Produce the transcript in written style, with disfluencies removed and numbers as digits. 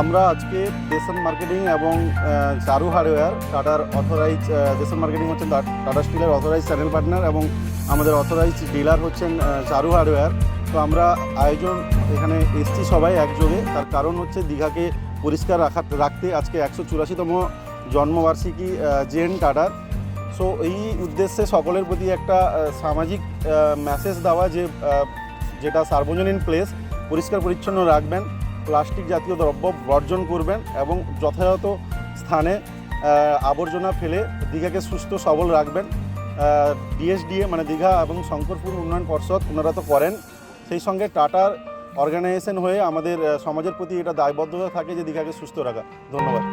আমরা আজকে দেশন মার্কেটিং এবং চারু হার্ডওয়্যার টাটার অথরাইজ দেশন মার্কেটিং হচ্ছেন টাটা স্টিলের অথরাইজ চ্যানেল পার্টনার এবং আমাদের অথরাইজ ডিলার হচ্ছেন চারু হার্ডওয়্যার। তো আমরা আয়োজন এখানে এসছি সবাই একযোগে, তার কারণ হচ্ছে দীঘাকে পরিষ্কার রাখতে আজকে 184তম জন্মবার্ষিকী জেএন টাটার। সো এই উদ্দেশ্যে সকলের প্রতি একটা সামাজিক মেসেজ দেওয়া যেটা সার্বজনীন প্লেস পরিষ্কার পরিচ্ছন্ন রাখবেন, প্লাস্টিক জাতীয় দ্রব্য বর্জন করবেন এবং যথাযথ স্থানে আবর্জনা ফেলে দীঘাকে সুস্থ সবল রাখবেন। ডিএসডিএ মানে দীঘা এবং শঙ্করপুর উন্নয়ন পর্ষদ ওনারা তো করেন, সেই সঙ্গে টাটার অর্গানাইজেশন হয়ে আমাদের সমাজের প্রতি এটা দায়বদ্ধতা থাকে যে দীঘাকে সুস্থ রাখা। ধন্যবাদ।